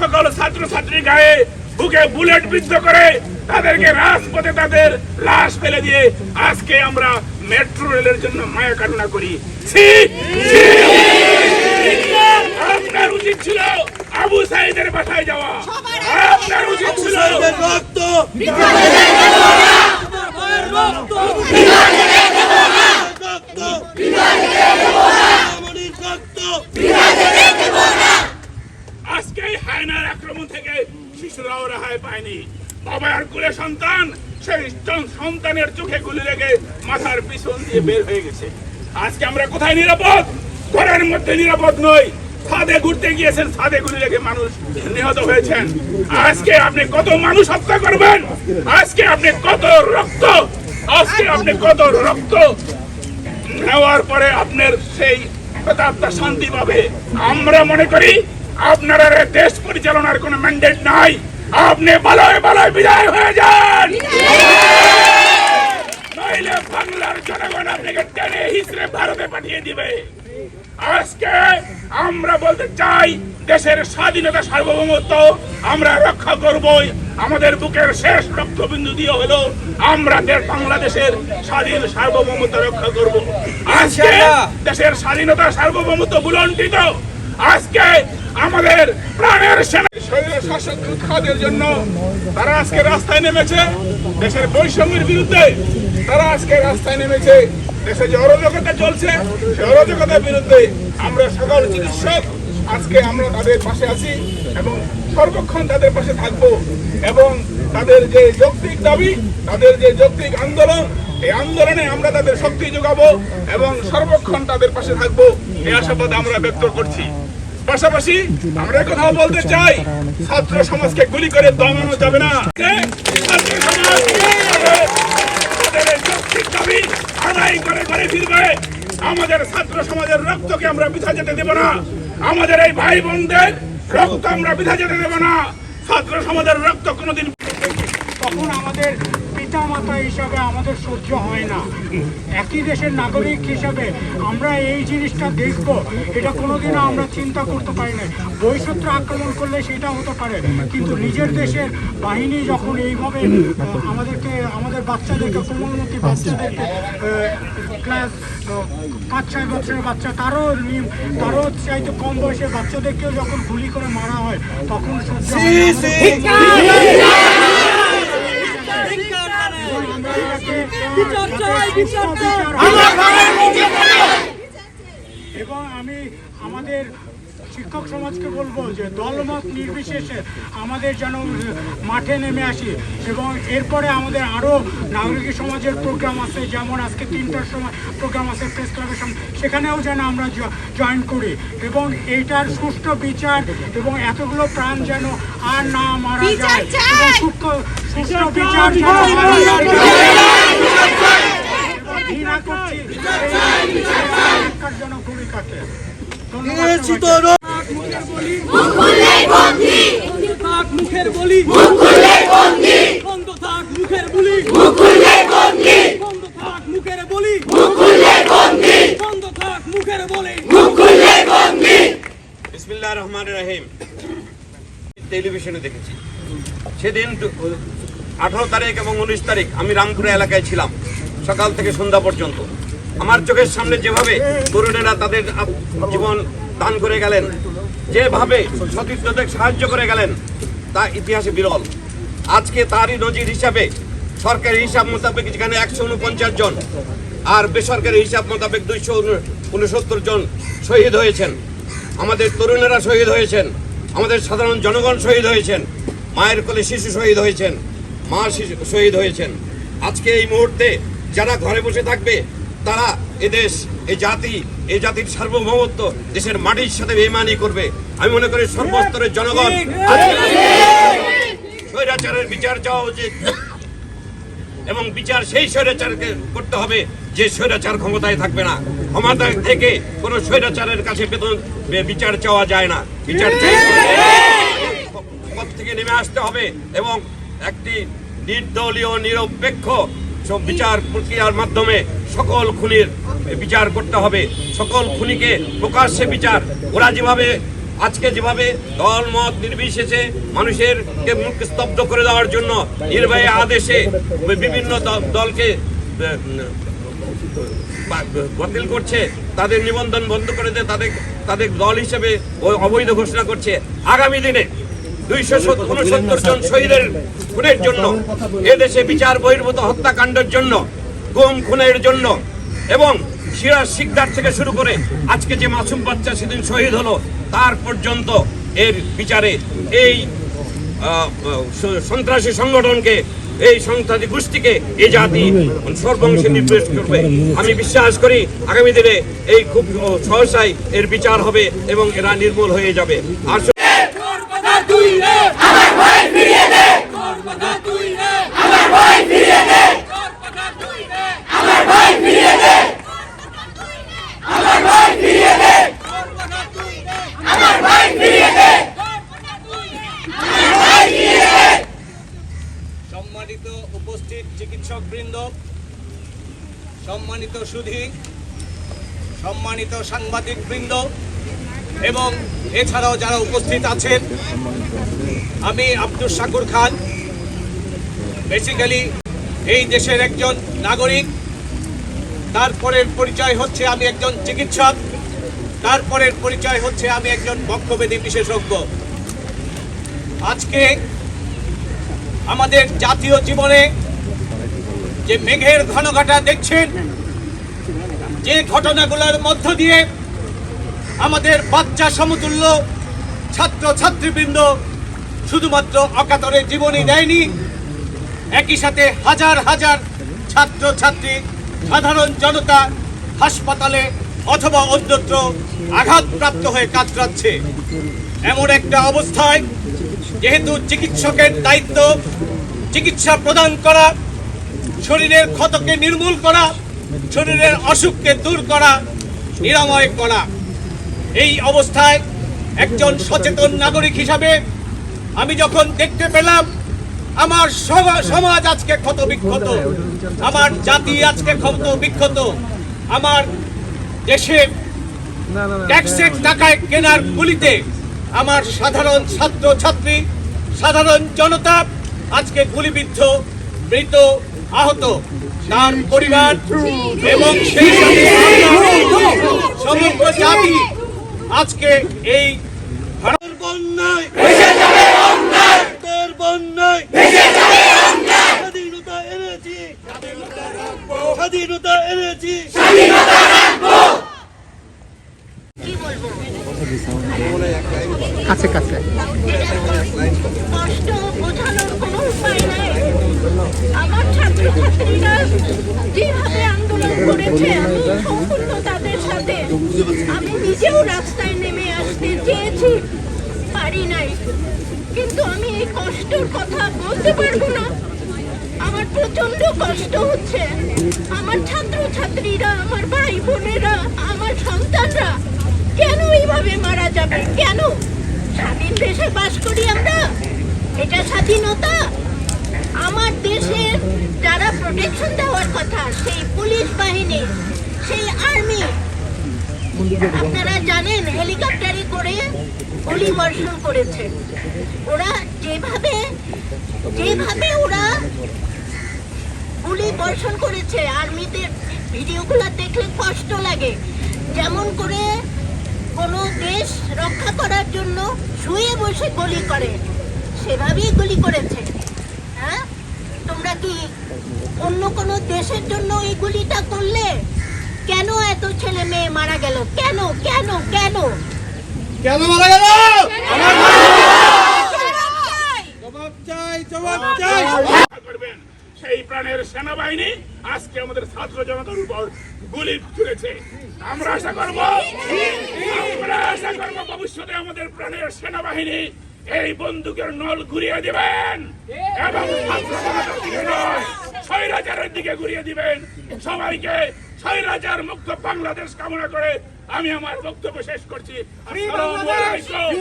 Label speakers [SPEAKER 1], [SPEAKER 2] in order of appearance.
[SPEAKER 1] সকল ছাত্রছাত্রী গায়ে বুকে বুলেট বিদ্ধ করে তাদেরকে রাজপথে তাদের লাশ ফেলে দিয়ে আজকে আমরা মেট্রো রেলের জন্য মায়া কান্না করি। আপনার উচিত ছিল আবু সাইদের বাসায় যাওয়া, আপনার উচিত ছিল আজকে হায়নার আক্রমণ থেকে শিশুরাও রেহাই পায়নি। বাবার কোলে সন্তান, সেই সন্তানের চোখে গুলি লেগে মাথার পিছন দিয়ে বের হয়ে গেছে। আজকে আমরা কোথায় নিরাপদ? ঘরের মধ্যে নিরাপদ নই। ছাদে ঘুরতে গিয়েছেন, ছাদে গুলি লেগে মানুষ নিহত হয়েছেন। আজকে আপনি কত মানুষ হত্যা করবেন? আজকে আপনি কত রক্ত নেওয়ার পরে আপনার সেই আত্মা শান্তি পাবে? আমরা মনে করি আপনার দেশ পরিচালনার কোনো ম্যান্ডেট নাই। আপনি ভালোই ভালোই বিদায় হয়ে যান, নইলে বাংলার জনগণ আপনাকে টেনে হিসেবে ভারতে পাঠিয়ে দিবে। আজকে আমরা বলতে চাই, দেশের স্বাধীনতা সার্বভৌমত্ব আমরা রক্ষা করবই। আমাদের বুকের শেষ রক্তবিন্দু দিয়ে হলো আমরা বাংলাদেশের স্বাধীন সার্বভৌমত্ব রক্ষা করব। আজকে দেশের স্বাধীনতা সার্বভৌমত্ব বুলন্ডিত। আজকে আমাদের প্রাণের সেনা শাসক উৎখাতের জন্য তারা আজকে রাস্তায় নেমেছে, দেশের বৈষম্যের বিরুদ্ধে তারা আজকে রাস্তায় নেমেছে। দেশে যে অরাজকতা চলছে, সেই অরাজকতার বিরুদ্ধে আমরা সকল চিকিৎসক আজকে আমরা তাদের পাশে আছি এবং সর্বক্ষণ তাদের পাশে থাকবো। এবং তাদের যে যৌক্তিক দাবি, তাদের যে যৌক্তিক আন্দোলন, এই আন্দোলনে আমরা তাদের শক্তি যোগাবো এবং সর্বক্ষণ তাদের পাশে থাকবো, এই আশাবাদ আমরা ব্যক্ত করছি। পাশাপাশি আমরা কথাও বলতে চাই, ছাত্র সমাজকে গুলি করে দমানো যাবে না। আমাদের ছাত্র সমাজের রক্তকে আমরা বৃথা যেতে দেব না। আমাদের এই ভাই বোনদের রক্ত আমরা বৃথা যেতে দেব না। ছাত্র সমাজের রক্ত কোনোদিন
[SPEAKER 2] তখন আমাদের পিতা মাতা হিসাবে আমাদের সহ্য হয় না। একই দেশের নাগরিক হিসাবে আমরা এই জিনিসটা দেখব, এটা কোনোদিনও আমরা চিন্তা করতে পারি না। বহিঃশত্রু আক্রমণ করলে সেটা হতে পারে, কিন্তু নিজের দেশের বাহিনী যখন এইভাবে আমাদের বাচ্চাদেরকে, কোমলমতি বাচ্চাদেরকে, ক্লাস 5-6 বছরের বাচ্চা, তারও চাইতে কম বয়সের বাচ্চাদেরকেও যখন গুলি করে মারা হয়, তখন সহ্য এবং আমি আমাদের শিক্ষক সমাজকে বলবো যে দলমত নির্বিশেষে আমাদের যেন মাঠে নেমে আসি। এবং এরপরে আমাদের আরও নাগরিক সমাজের প্রোগ্রাম আছে, যেমন আজকে 3টার সময় প্রোগ্রাম আছে প্রেস ক্লাবের সামনে, সেখানেও যেন আমরা জয়েন করি এবং এইটার সুষ্ঠু বিচার এবং এতগুলো প্রাণ যেন আর না মারা যায় এবং সুষ্ঠু বিচার ঘৃণা করছি জন্য ভূমিকাকে।
[SPEAKER 3] মুখের বলি বন্ধ থাক, মুখের বলি বন্ধ থাক, মুখের বলি বন্ধ থাক, মুখের বলি।
[SPEAKER 4] বিসমিল্লাহির রহমানির রহিম। টেলিভিশনে দেখেছি সেদিন 18 তারিখ এবং 19 তারিখ আমি রামপুরা এলাকায় ছিলাম, সকাল থেকে সন্ধ্যা পর্যন্ত। আমার চোখের সামনে যেভাবে তরুণেরা তাদের জীবন দান করে গেলেন, যেভাবে সতীর্থদের সাহায্য করে গেলেন, তা ইতিহাসে বিরল। আজকে তারই নজির হিসাবে সরকারি হিসাব মোতাবেক যেখানে 149 জন আর বেসরকারি হিসাব মোতাবেক 269 জন শহীদ হয়েছেন। আমাদের তরুণেরা শহীদ হয়েছেন, আমাদের সাধারণ জনগণ শহীদ হয়েছেন, মায়ের কোলে শিশু শহীদ হয়েছেন, মা শিশু শহীদ হয়েছেন। আজকে এই মুহূর্তে যারা ঘরে বসে থাকবে, তারা এদেশ, এই জাতির সার্বভৌমত্ব দেশের মাটির সাথে বেইমানি করবে। আমি মনে করি সর্বস্তরের জনগণ স্বৈরাচারের বিচার চাওয়া উচিত এবং বিচার সেই স্বৈরাচারকে করতে হবে যে স্বৈরাচার ক্ষমতায় থাকবে না। ক্ষমতা থেকে কোনো স্বৈরাচারের কাছে বিচার চাওয়া যায় না। বিচার পথ থেকে নেমে আসতে হবে এবং একটি নির্দলীয় নিরপেক্ষ বিচার প্রক্রিয়ার মাধ্যমে সকল খুনির বিচার করতে হবে। সকল খুনিকে প্রকাশ্যে বিচার, ওরা যেভাবে আজকে যেভাবে দল মত নির্বিশেষে মানুষের মুখ স্তব্ধ করে দেওয়ার জন্য নির্বাহী আদেশে বিভিন্ন দলকে বাতিল করছে, তাদের নিবন্ধন বন্ধ করে দিয়ে তাদের দল হিসেবে অবৈধ ঘোষণা করছে, আগামী দিনে 269 জন শহীদের খুনের জন্য, এদেশে বিচার বহির্ভূত হত্যাকাণ্ডের জন্য, গুম খুনের জন্য এবং সিরাজ শিকদার থেকে শুরু করে আজকে যে মাসুম বাচ্চা সেদিন শহীদ হলো তার পর্যন্ত এর বিচারে এই সন্ত্রাসী সংগঠনকে, এই সন্ত্রাসী গোষ্ঠীকে এই জাতি সর্বংশে নির্দেশ করবে। আমি বিশ্বাস করি আগামী দিনে এই খুব সহসাই এর বিচার হবে এবং এরা নির্মূল হয়ে যাবে। আর
[SPEAKER 5] সম্মানিত উপস্থিত চিকিৎসকবৃন্দ, সম্মানিত সুধী, সম্মানিত সাংবাদিকবৃন্দ এবং এছাড়াও যারা উপস্থিত আছেন, আমি আব্দুস শাকুর খান, বেসিক্যালি এই দেশের একজন নাগরিক। তারপরের পরিচয় হচ্ছে আমি একজন চিকিৎসক, তারপরের পরিচয় হচ্ছে আমি একজন বক্ষব্যাধি বিশেষজ্ঞ। আজকে আমাদের জাতীয় জীবনে যে মেঘের ঘনঘটা দেখছেন, যে ঘটনাগুলোর মধ্য দিয়ে আমাদের বাচ্চা সমতুল্য ছাত্র ছাত্রীবৃন্দ শুধুমাত্র অকাতরে জীবনই দেয়নি, একই সাথে হাজার হাজার ছাত্র ছাত্রী, সাধারণ জনতা হাসপাতালে অথবা অন্যত্র আঘাতপ্রাপ্ত হয়ে কাতরাচ্ছে। এমন একটা অবস্থায় যেহেতু চিকিৎসকের দায়িত্ব চিকিৎসা প্রদান করা, শরীরের ক্ষতকে নির্মূল করা, শরীরের অসুখকে দূর করা, নিরাময় করা, এই অবস্থায় একজন সচেতন নাগরিক হিসাবে আমি যখন দেখতে পেলাম আমার সমাজ আজকে ক্ষত বিক্ষত, আমার জাতি আজকে ক্ষত বিক্ষত, আমার দেশে ট্যাক্সের টাকায় কেনার গুলিতে আমার সাধারণ ছাত্র ছাত্রী, সাধারণ জনতা আজকে গুলিবিদ্ধ, মৃত, আহত, তার পরিবার এবং সেই সাথে সমগ্র জাতি আজকে এই ভারতের বন্যায় স্বাধীনতা এনেছি, স্বাধীনতা এনেছি।
[SPEAKER 6] কাছে কাছে
[SPEAKER 7] কষ্ট বোঝানোর কোনো উপায় নাই। আমার ছাত্রছাত্রীরা যেভাবে আন্দোলন করেছে আমি সম্পূর্ণ তাদের সাথে। আমি নিজেও রাস্তায় নেমে আসতে চেয়েছি, পারি নাই, কিন্তু আমি এই কষ্টের কথা বলতে পারবো না। আমার প্রচন্ড কষ্ট হচ্ছে। আমার ছাত্রছাত্রীরা, আমার ভাই বোনেরা, আমার সন্তানরা কেন এইভাবে মারা যাবে? কেন? স্বাধীন দেশে বাস করি আমরা, এটা স্বাধীনতা? আমার দেশে যারা প্রোটেকশন দেওয়ার কথা, সেই পুলিশ বাহিনী, সেই আর্মি, আপনারা জানেন হেলিকপ্টারে করে গুলি বর্ষণ করেছে। ওরা যেভাবে ওরা গুলি বর্ষণ করেছে, আর্মিদের ভিডিওগুলো দেখলে কষ্ট লাগে। যেমন করে কোনো দেশ রক্ষা করার জন্য শুয়ে বসে গুলি করে, সেভাবেই গুলি করেছে। হ্যাঁ, তোমরা কি অন্য কোনো দেশের জন্য এই গুলিটা করলে? কেন এত ছেলে মেয়ে মারা গেল? কেন কেন কেন
[SPEAKER 5] কেন মারা গেল?
[SPEAKER 2] জবাব চাই, জবাব চাই।
[SPEAKER 1] করবেন সেই প্রাণের সেনাবাহিনী আজকে আমাদের ছাত্র জনতার উপর গুলি ছুড়েছে। আমরা আশা করব ভবিষ্যতে আমাদের প্রাণের সেনাবাহিনী এই বন্দুকের নল ঘুরিয়ে দিবেন এবং ছাত্র জনতার দিকে নয়, স্বৈরাচারের দিকে ঘুরিয়ে দিবেন। সবাইকে স্বৈরাচার মুক্ত বাংলাদেশ কামনা করে আমি আমার বক্তব্য শেষ করছি। আসসালামু আলাইকুম।